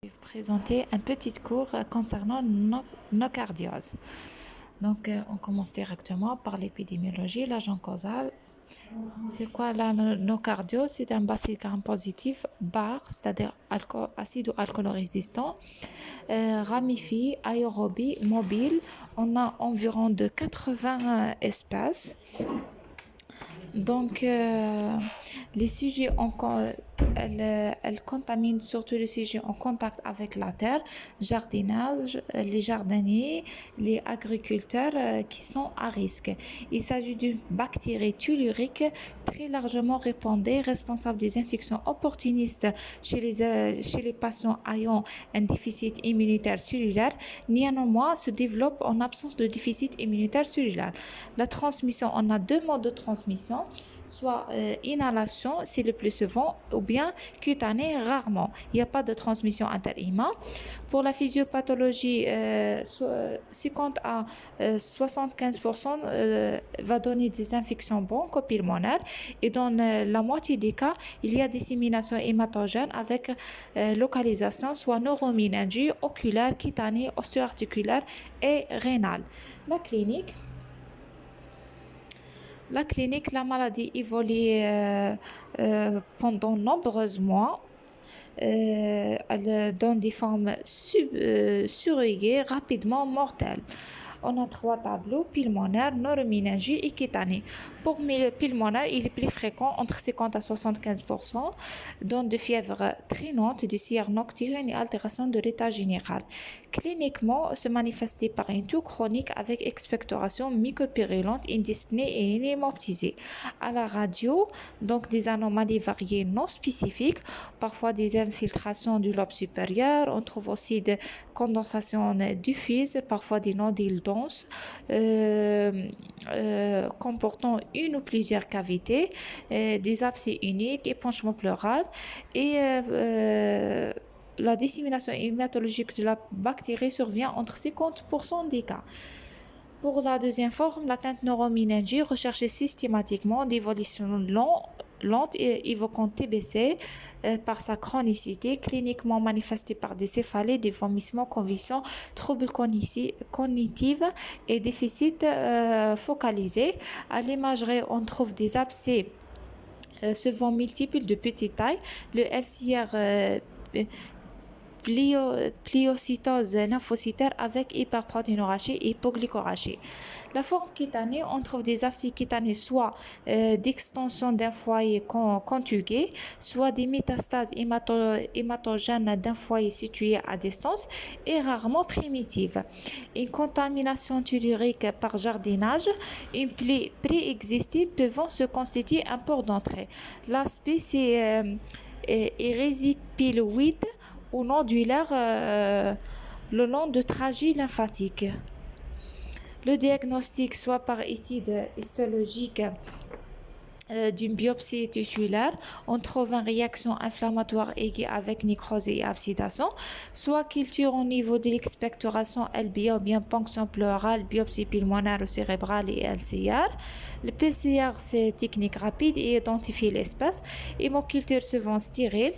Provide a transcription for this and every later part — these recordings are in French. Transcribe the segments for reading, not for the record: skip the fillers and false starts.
Je vais vous présenter un petit cours concernant nocardiose. Donc, on commence directement par l'épidémiologie, l'agent causal. C'est quoi la nocardiose? C'est un bacille gram-positif bar, c'est-à-dire acido-alcool résistant, ramifié, aérobie, mobile. On a environ de 80 espèces. Donc, les sujets elles contaminent surtout les sujets en contact avec la terre, jardinage, les jardiniers, les agriculteurs qui sont à risque. Il s'agit d'une bactérie tellurique très largement répandue, responsable des infections opportunistes chez les patients ayant un déficit immunitaire cellulaire. Néanmoins, se développe en absence de déficit immunitaire cellulaire. La transmission, on a deux modes de transmission. Soit inhalation, c'est le plus souvent, ou bien cutanée, rarement. Il n'y a pas de transmission interhumaine. Pour la physiopathologie, 50 à 75% va donner des infections bronchopulmonaires, et dans la moitié des cas, il y a dissémination hématogène avec localisation soit neuroméningie, oculaire, cutanée, osteoarticulaire et rénale. La clinique, la maladie évolue pendant nombreux mois. Elle donne des formes surrogées, rapidement mortelles. On a trois tableaux: pulmonaire, neuroméningie et cutanée. Pour le pulmonaire, il est plus fréquent, entre 50 à 75%, donne de fièvre traînante, de cire nocturne et altération de l'état général. Cliniquement, se manifester par une toux chronique avec expectoration mycopurulente, indyspnée et une hémoptysie. À la radio, donc des anomalies variées non spécifiques, parfois des infiltrations du lobe supérieur. On trouve aussi des condensations diffuses, parfois des nodules denses comportant une ou plusieurs cavités, des abcès uniques, épanchement pleural et la dissémination hématologique de la bactérie survient entre 50% des cas. Pour la deuxième forme, l'atteinte neuroméningie recherchée systématiquement d'évolution lente et évoquant TBC par sa chronicité, cliniquement manifestée par des céphalées, des vomissements, convulsions, troubles cognitifs et déficits focalisés. À l'imagerie, on trouve des abcès souvent multiples de petite taille, le LCR pliocytose lymphocytaire avec hyperprotéinorachie et hypoglycorachie. La forme cutanée, on trouve des abcès cutanés soit d'extension d'un foyer conjugué, soit des métastases hématogènes d'un foyer situé à distance et rarement primitives. Une contamination tellurique par jardinage, une plaie préexistée pouvant se constituer un port d'entrée. L'aspect c'est érésipyloïde ou nodulaire le long de trajets lymphatiques. Le diagnostic, soit par étude histologique d'une biopsie tissulaire, on trouve une réaction inflammatoire aiguë avec nécrose et abscédation, soit culture au niveau de l'expectoration LBA ou bien ponction pleurale, biopsie pulmonaire ou cérébrale et LCR. Le PCR, c'est technique rapide et identifie l'espèce. Hémoculture souvent stérile.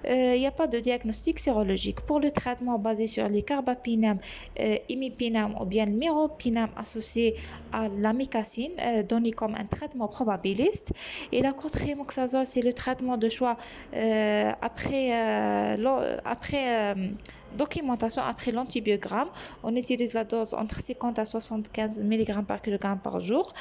Il n'y a pas de diagnostic sérologique. Pour le traitement basé sur les carbapinam, imipinam ou bien le meropinam associé à l'amicacine, donné comme un traitement probabiliste. Et la cotrimoxazole, c'est le traitement de choix après documentation après l'antibiogramme. On utilise la dose entre 50 à 75 mg par kg par jour.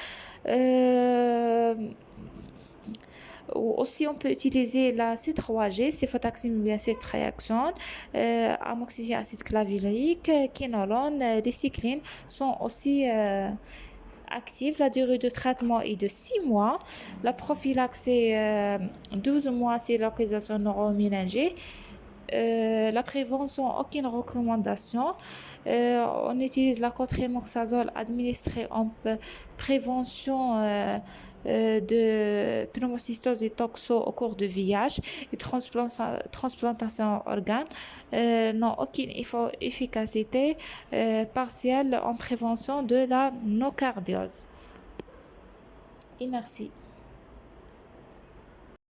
Aussi, on peut utiliser la C3G, cefotaxime ou bien ceftriaxone, amoxicilline acide clavulanique, quinolone, les cyclines sont aussi active. La durée de traitement est de 6 mois. La prophylaxe, c'est 12 mois, c'est l'organisation neuroméningée. La prévention, aucune recommandation. On utilise la cotrimoxazole administrée en prévention de pneumocystose et toxo au cours de VIH et transplantation organes n'ont aucune efficacité partielle en prévention de la nocardiose. Et merci.